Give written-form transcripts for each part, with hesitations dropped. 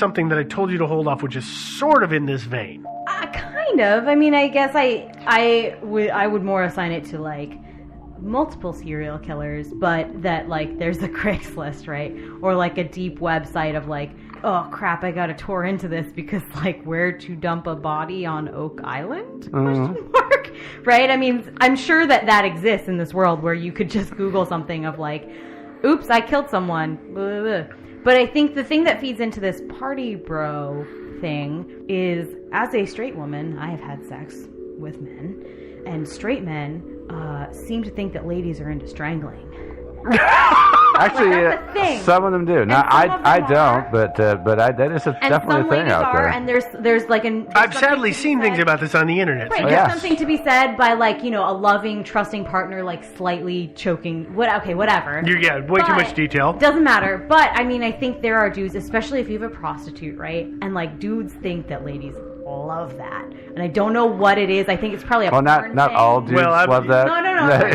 something that I told you to hold off, which is sort of in this vein. Kind of. I mean, I guess I would more assign it to like multiple serial killers, but that like there's a Craigslist, right? Or like a deep website of like, oh crap, I gotta tour into this because like where to dump a body on Oak Island? Question mark. Right? I mean, I'm sure that exists in this world where you could just Google something of like, oops, I killed someone. Blah, blah, blah. But I think the thing that feeds into this party bro thing is, as a straight woman, I have had sex with men, and straight men seem to think that ladies are into strangling. Actually, some of them do. No, I don't, but that is definitely a thing out there. And there's like I've sadly seen things about this on the internet. Right, there's something to be said by like, you know, a loving, trusting partner like slightly choking. Whatever. Way too much detail. Doesn't matter. But I mean, I think there are dudes, especially if you have a prostitute, right? And like dudes think that ladies love that, and I don't know what it is. I think it's probably a not all dudes love that. No.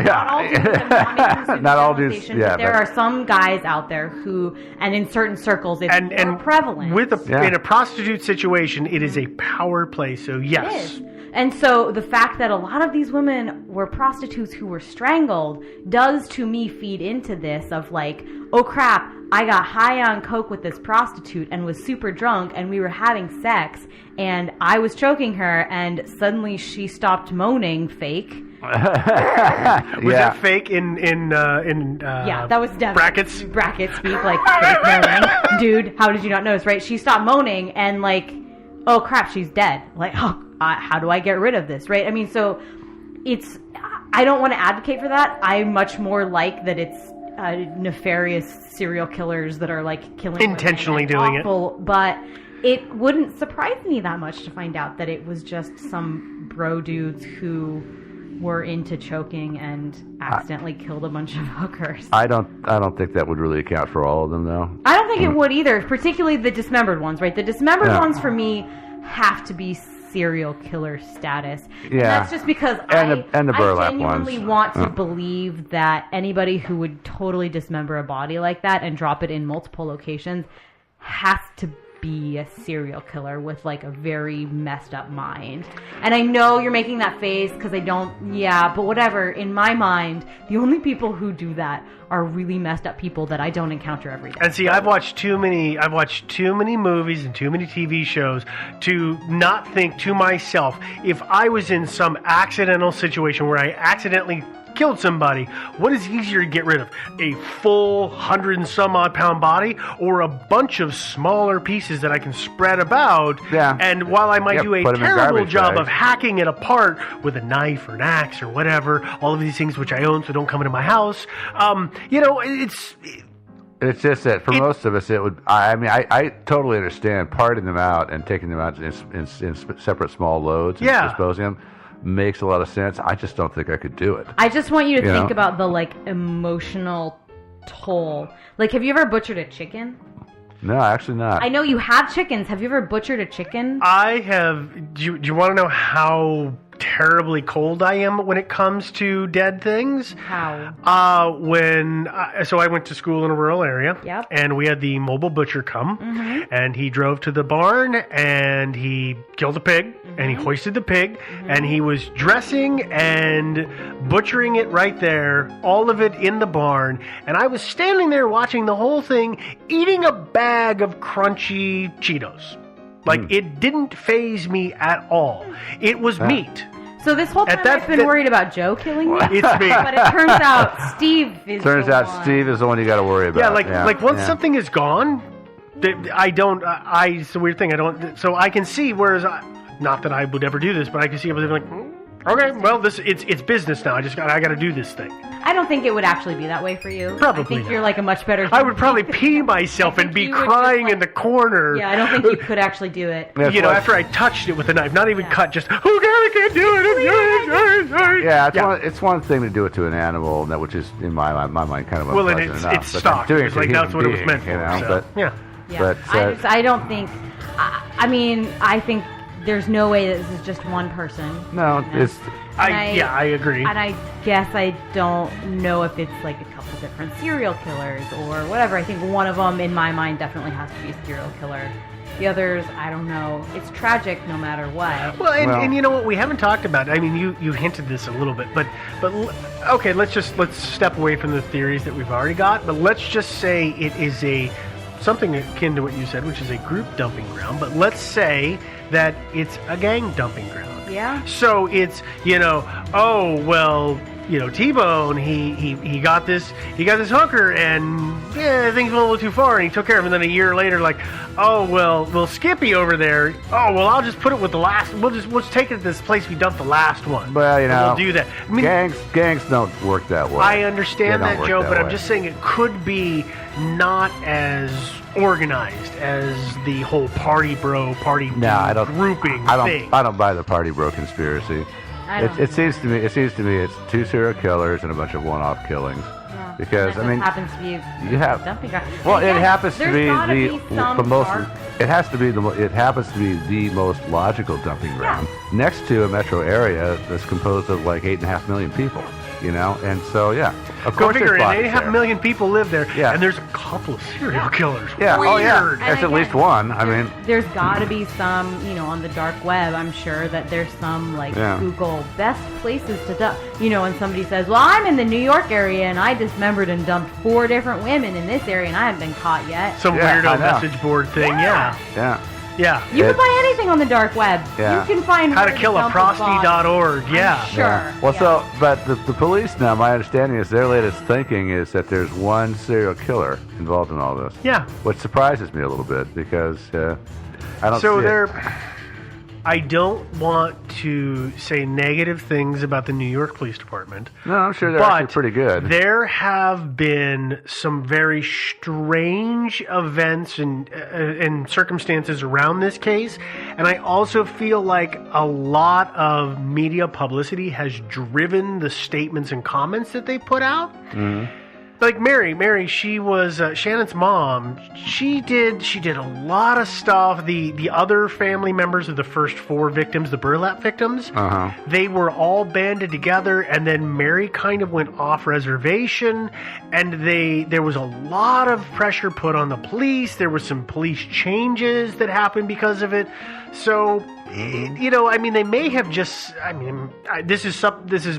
Not all dudes. Not all dudes. Yeah, there are some guys out there who, and in certain circles, it's more prevalent. In a prostitute situation, it is a power play. So yes. And so the fact that a lot of these women were prostitutes who were strangled does to me feed into this of like, oh crap, I got high on coke with this prostitute and was super drunk and we were having sex and I was choking her and suddenly she stopped moaning. Fake. Was that fake in that was definitely brackets speak, like fake moaning. Dude, how did you not notice, right? She stopped moaning and like, oh crap, she's dead. Like, how do I get rid of this, right? I mean, so I don't want to advocate for that. I much more like that it's nefarious serial killers that are like killing intentionally doing awful, it. But it wouldn't surprise me that much to find out that it was just some bro dudes who were into choking and accidentally killed a bunch of hookers. I don't think that would really account for all of them, though. I don't think it would either, particularly the dismembered ones, right? The dismembered ones for me have to be serial killer status. Yeah. And that's just because and the burlap I genuinely ones. want to believe that anybody who would totally dismember a body like that and drop it in multiple locations has to be a serial killer with like a very messed up mind. And I know you're making that face because but whatever. In my mind, the only people who do that are really messed up people that I don't encounter every day. And see, I've watched too many movies and too many TV shows to not think to myself, if I was in some accidental situation where I accidentally killed somebody, what is easier to get rid of? A full 100 and some odd pound body or a bunch of smaller pieces that I can spread about? Yeah. And while I might do a terrible job of hacking it apart with a knife or an axe or whatever, all of these things which I own so don't come into my house, it's just that for most of us, it would. I mean, I totally understand parting them out and taking them out in separate small loads and disposing them. Makes a lot of sense. I just don't think I could do it. I just want you to think about the like emotional toll. Like, have you ever butchered a chicken? No, actually not. I know you have chickens. Have you ever butchered a chicken? I have. Do you want to know how terribly cold I am when it comes to dead things? How? So I went to school in a rural area. Yep. And we had the mobile butcher come. Mm-hmm. And he drove to the barn and he killed a pig. And he hoisted the pig. And he was dressing and butchering it right there. All of it in the barn. And I was standing there watching the whole thing, eating a bag of crunchy Cheetos. Like, it didn't faze me at all. It was meat. So this whole time I've been worried about Joe killing you? It's me. But it turns out Steve is Steve is the one you got to worry about. Like once something is gone, it's a weird thing. So I can see, whereas, not that I would ever do this, but I can see, I was like, okay, well, it's business now. I got to do this thing. I don't think it would actually be that way for you. Probably I think not. you're like a much better... I would probably pee myself and be crying in the corner. Yeah, I don't think you could actually do it. After I touched it with a knife, not even cut, just, oh God, I can't do it. I'm sorry. Yeah, it's one thing to do it to an animal, which is in my mind kind of unpleasant enough. It's stock. It's like that's what it was meant for. But I don't think... I mean, I think there's no way that this is just one person. No, it's... I agree. And I guess I don't know if it's like a couple different serial killers or whatever. I think one of them, in my mind, definitely has to be a serial killer. The others, I don't know. It's tragic no matter what. Well, and you know what we haven't talked about. I mean, you hinted this a little bit, but okay, let's step away from the theories that we've already got. But let's just say it is something akin to what you said, which is a group dumping ground. But let's say that it's a gang dumping ground. Yeah. So it's T-Bone, he got this hooker, and things went a little too far, and he took care of him. And then a year later, like, Skippy over there. I'll just put it with the last. We'll just take it to this place we dumped the last one. Well, we'll do that. I mean, gangs don't work that way. I understand that, Joe, but I'm just saying it could be not as organized as the whole party grouping thing. I don't buy the party bro conspiracy. It seems to me it's 2 serial killers and a bunch of one-off killings. Yeah. Because happens to be dumping ground. Well, it happens to be the most. It happens to be the most logical dumping ground next to a metro area that's composed of like 8.5 million people. And so of course, figure 8.5 million people live there, and there's a couple of serial killers. Yeah, weird. There's at least one. I mean, there's got to be some, on the dark web. I'm sure that there's some Google best places to dump. And somebody says, "Well, I'm in the New York area, and I dismembered and dumped 4 different women in this area, and I haven't been caught yet." Some weirdo message board thing. Yeah. You can find anything on the dark web. Yeah. You can find howtokillaprosty.org. Yeah. Sure. Well, but the police now, my understanding is their latest thinking is that there's one serial killer involved in all this. Yeah. Which surprises me a little bit because I don't. I don't want to say negative things about the New York Police Department. No, I'm sure they're actually pretty good. There have been some very strange events and circumstances around this case, and I also feel like a lot of media publicity has driven the statements and comments that they put out. Mm-hmm. Like Mary, she was Shannon's mom. She did a lot of stuff. The other family members of the first 4 victims, the burlap victims, they were all banded together, and then Mary kind of went off reservation, and there was a lot of pressure put on the police. There were some police changes that happened because of it. So, they may have just. This is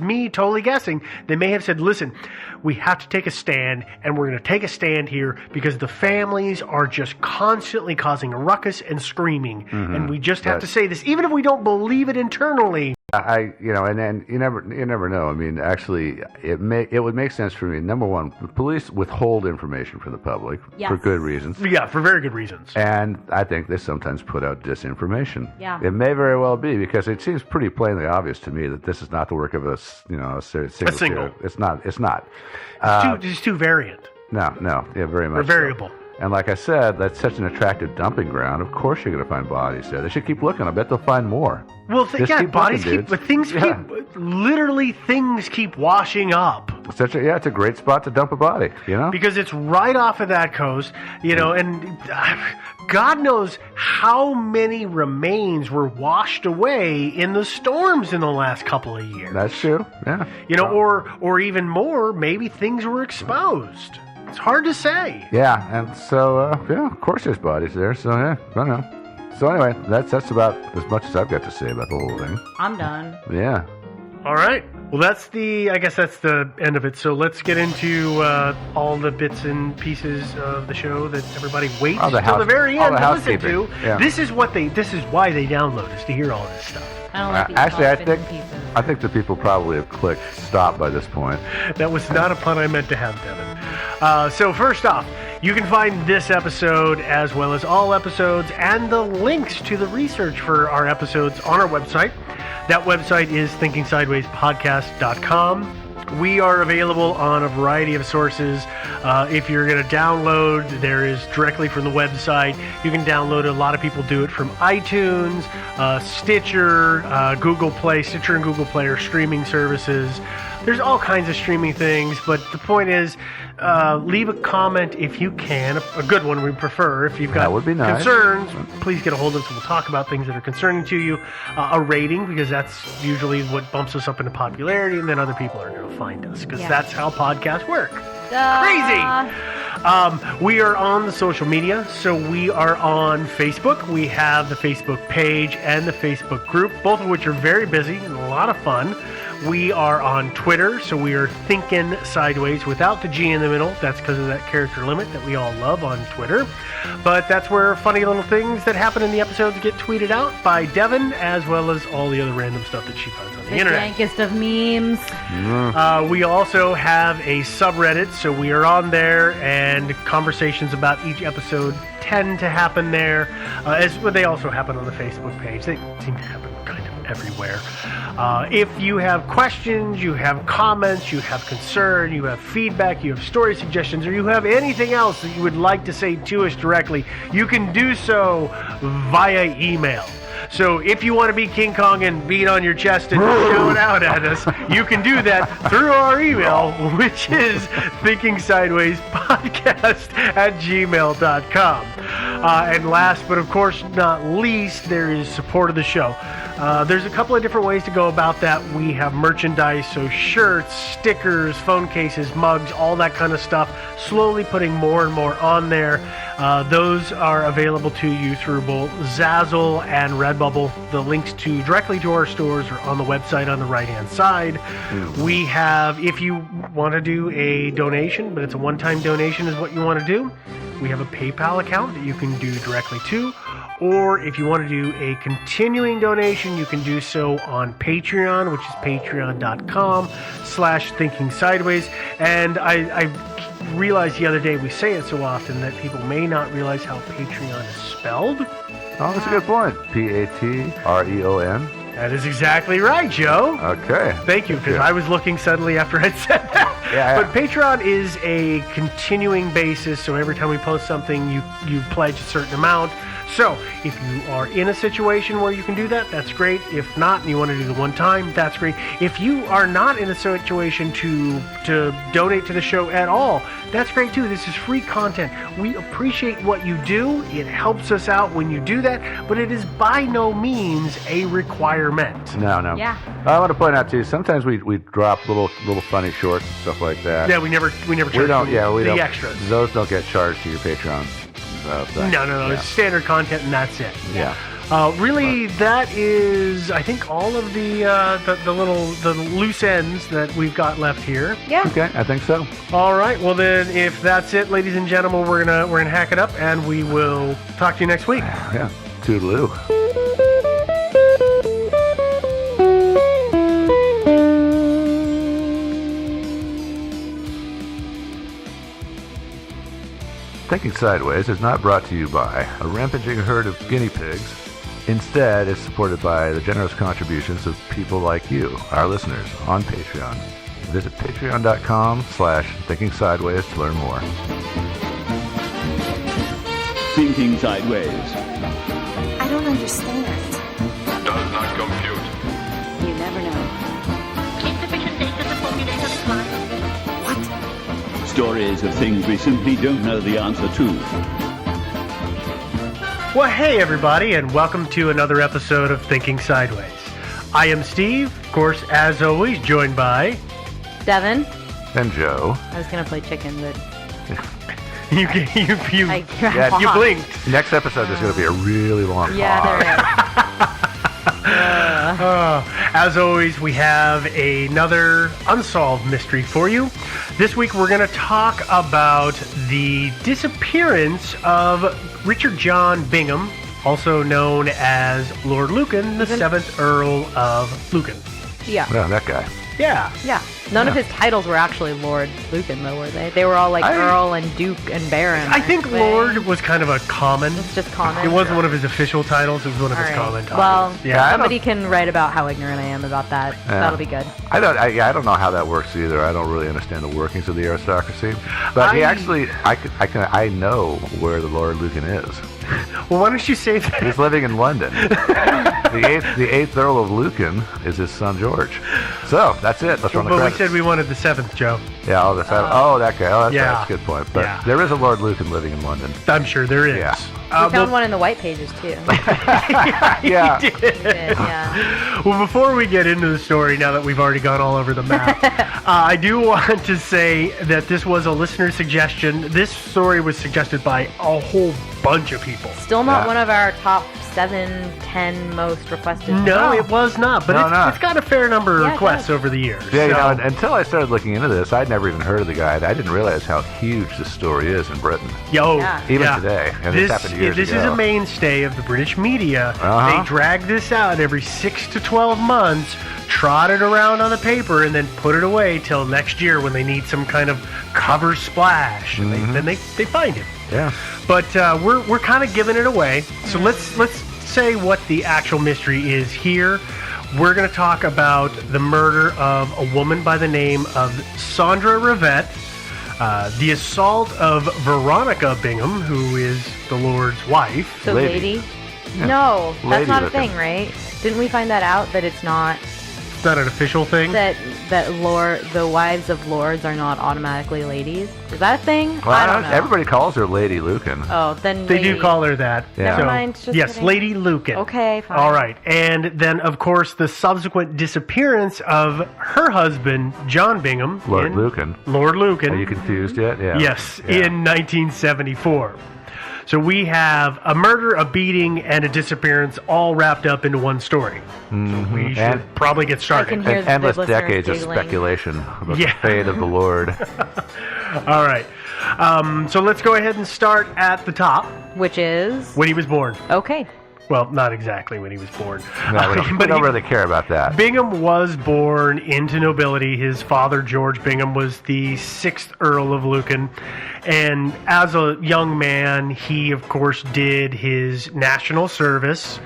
me totally guessing. They may have said, "Listen, we have to take a stand, and we're going to take a stand here because the families are just constantly causing a ruckus and screaming, and we just have to say this, even if we don't believe it internally." And you never know. I mean, actually, it would make sense for me. Number one, the police withhold information from the public for good reasons. Yeah, for very good reasons. And I think they sometimes put out disinformation. Yeah, it may very well be because it seems pretty plainly obvious to me that this is not the work of a single. It's not. It's too variant. No, very much. Or variable. So. And like I said, that's such an attractive dumping ground. Of course you're going to find bodies there. They should keep looking. I bet they'll find more. Well, bodies keep, but things keep, literally things keep washing up. It's a great spot to dump a body, Because it's right off of that coast, and God knows how many remains were washed away in the storms in the last couple of years. That's true, yeah. Or even more, maybe things were exposed. It's hard to say. Yeah, and so, of course there's bodies there, so, I don't know. So anyway, that's about as much as I've got to say about the whole thing. I'm done. Yeah. All right. Well, I guess that's the end of it. So let's get into all the bits and pieces of the show that everybody waits until the very end to listen to. Yeah. This is why they download us, to hear all this stuff. I don't like actually, I think the people probably have clicked stop by this point. That was not a pun I meant to have, Devin. So first off, you can find this episode as well as all episodes and the links to the research for our episodes on our website. That website is thinkingsidewayspodcast.com. We are available on a variety of sources. If you're going to download, there is directly from the website. You can download. A lot of people do it from iTunes, Stitcher, Google Play. Stitcher and Google Play are streaming services. There's all kinds of streaming things, but the point is, leave a comment if you can. A good one we prefer. If you've got concerns, please get a hold of us. We'll talk about things that are concerning to you. A rating, because that's usually what bumps us up into popularity, and then other people are going to find us, because that's how podcasts work. Crazy! We are on the social media, so we are on Facebook. We have the Facebook page and the Facebook group, both of which are very busy and a lot of fun. We are on Twitter, so we are Thinking Sideways without the G in the middle. That's because of that character limit that we all love on Twitter. But that's where funny little things that happen in the episodes get tweeted out by Devin, as well as all the other random stuff that she finds on the internet. Dankest of memes. We also have a subreddit, so we are on there, and conversations about each episode tend to happen there. They also happen on the Facebook page. They seem to happen kind of everywhere. If you have questions, you have comments, you have concern, you have feedback, you have story suggestions, or you have anything else that you would like to say to us directly, you can do so via email. So if you want to be King Kong and beat on your chest and shout out at us, you can do that through our email, which is thinkingsidewayspodcast@gmail.com. And last but of course not least, there is support of the show. There's a couple of different ways to go about that. We have merchandise, so shirts, stickers, phone cases, mugs, all that kind of stuff. Slowly putting more and more on there. Those are available to you through both Zazzle and Redbubble. The links directly to our stores are on the website on the right-hand side. We have, if you want to do a donation, but it's a one-time donation is what you want to do, we have a PayPal account that you can do directly to. Or if you want to do a continuing donation, you can do so on Patreon, which is patreon.com/Thinking Sideways. And I realized the other day, we say it so often that people may not realize how Patreon is spelled. Oh, that's a good point. Patreon. That is exactly right, Joe. Okay. Thank you, because I was looking suddenly after I'd said that. Yeah. But Patreon is a continuing basis, so every time we post something, you pledge a certain amount. So, if you are in a situation where you can do that, that's great. If not, and you want to do the one time, that's great. If you are not in a situation to donate to the show at all, that's great too. This is free content. We appreciate what you do. It helps us out when you do that, but it is by no means a requirement. No. Yeah. I want to point out too, sometimes we drop little funny shorts and stuff like that. Yeah, we never charge the extras. Those don't get charged to your Patreon. No. Yeah. It's standard content, and that's it. Yeah. Really, that is, I think, all of the loose ends that we've got left here. Yeah. Okay, I think so. All right. Well, then, if that's it, ladies and gentlemen, we're gonna hack it up, and we will talk to you next week. Yeah. Toodaloo. Thinking Sideways is not brought to you by a rampaging herd of guinea pigs. Instead, it's supported by the generous contributions of people like you, our listeners, on Patreon. Visit patreon.com/Thinking Sideways to learn more. Thinking Sideways. I don't understand. Does not compute. You never know. Insufficient data to formulate a reply. What? Stories of things we simply don't know the answer to. Well, hey, everybody, and welcome to another episode of Thinking Sideways. I am Steve, of course, as always, joined by... Devin. And Joe. I was gonna play chicken, but You blinked. Next episode is going to be a really long there is. As always, we have another unsolved mystery for you. This week, we're going to talk about the disappearance of Richard John Bingham, also known as Lord Lucan, the 7th Earl of Lucan. Yeah. Yeah, that guy. Yeah. Yeah. None of his titles were actually Lord Lucan, though, were they? They were all like Earl and Duke and Baron. I think Lord was kind of a common. It's just common. It wasn't one of his official titles. It was one of his common titles. Well, yeah. somebody can write about how ignorant I am about that. Yeah. That'll be good. I don't know how that works either. I don't really understand the workings of the aristocracy. But I know where the Lord Lucan is. Well, why don't you say that? He's living in London. The eighth Earl of Lucan is his son George. So that's it. Let's run the credits. We said we wanted the 7th, Joe. Yeah, that guy. Oh, that's a good point. But there is a Lord Lucan living in London. I'm sure there is. Yeah. We found one in the white pages too. Yeah. We did, yeah. Well, before we get into the story, now that we've already gone all over the map, I do want to say that this was a listener suggestion. This story was suggested by a whole bunch of people. Still not one of our top 7, 10 most requested. No, it was not, but it's got a fair number of requests over the years. Yeah, so. you know, until I started looking into this, I'd never even heard of the guy. I didn't realize how huge this story is in Britain. Even today. And this happened years This ago. is a mainstay of the British media. They drag this out every 6 to 12 months, trot it around on the paper, and then put it away till next year when they need some kind of cover splash. And then they find it. Yeah. But we're kind of giving it away. So let's say what the actual mystery is here. We're going to talk about the murder of a woman by the name of Sandra Rivette, the assault of Veronica Bingham, who is the Lord's wife. So lady? Yeah. No, that's Lady not a looking. thing, right? Didn't we find that out, that it's not... It's not an official thing? That the wives of lords are not automatically ladies? Is that a thing? Well, I don't know. Everybody calls her Lady Lucan. Oh, then They do call her that. Yeah. Never mind. Just yes, kidding. Lady Lucan. Okay, fine. All right. And then, of course, the subsequent disappearance of her husband, John Bingham. Lord Lucan. Lord Lucan. Are you confused yet? Yeah. Yes, Yeah. in 1974. So we have a murder, a beating, and a disappearance all wrapped up into one story. So we should And- probably get started. I can hear And endless the listeners decades of giggling. speculation about Yeah. the fate of the Lord. All right. So let's go ahead and start at the top, Which is... when he was born. Okay. Well, not exactly when he was born. No, we don't really care about that. Bingham was born into nobility. His father, George Bingham, was the 6th Earl of Lucan. And as a young man, he, of course, did his national service,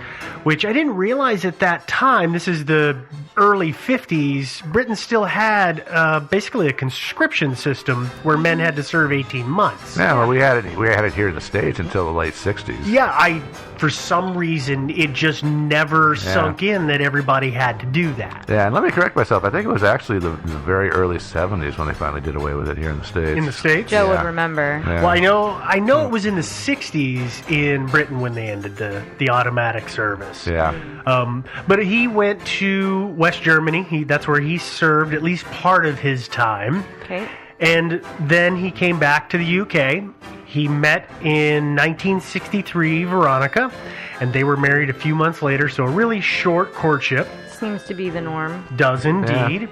which I didn't realize at that time. This is the early 50s. Britain still had basically a conscription system where men had to serve 18 months. Yeah, well, we had it here in the States until the late 60s. Yeah, for some reason, it just never sunk in that everybody had to do that. Yeah, and let me correct myself. I think it was actually the very early 70s when they finally did away with it here in the States. In the States? Joe Yeah. would remember. Yeah. Well, I know it was in the 60s in Britain when they ended the automatic service. Yeah. But he went to West Germany. That's where he served at least part of his time. Okay. And then he came back to the UK. He met in 1963 Veronica, and they were married a few months later, so a really short courtship. Seems to be the norm. Does indeed.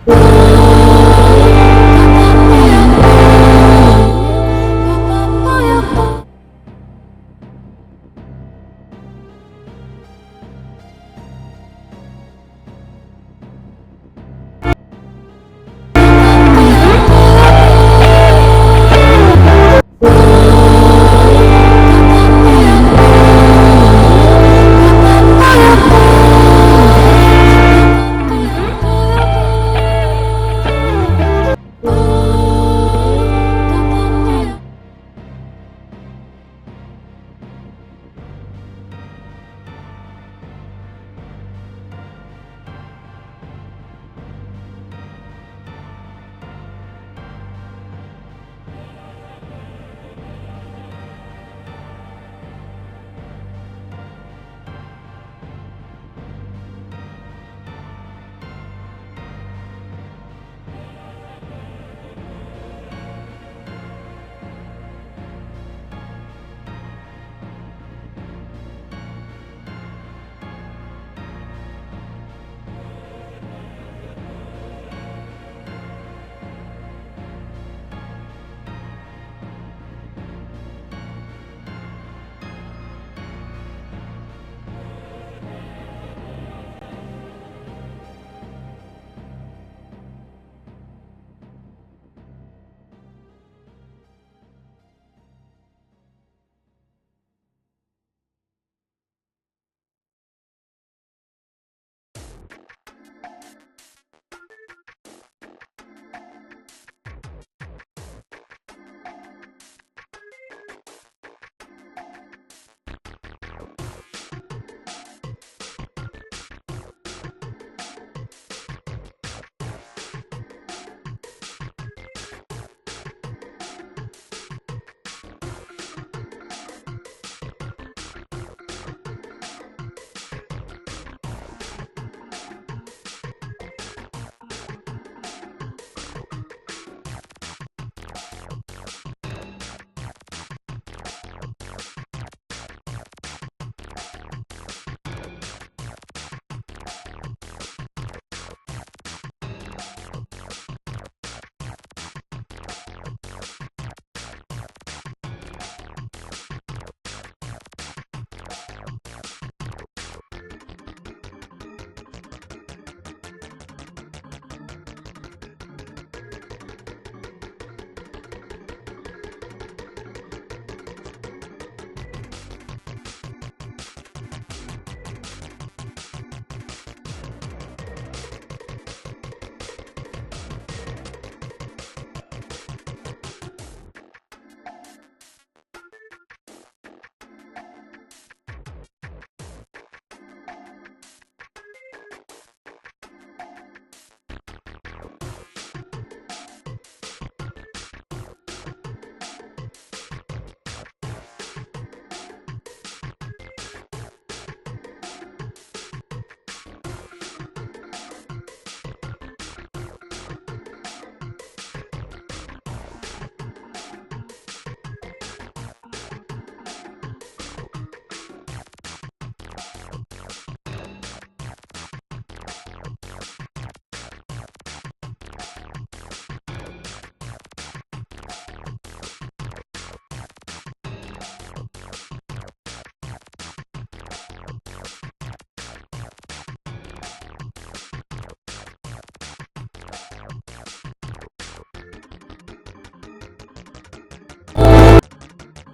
Bye.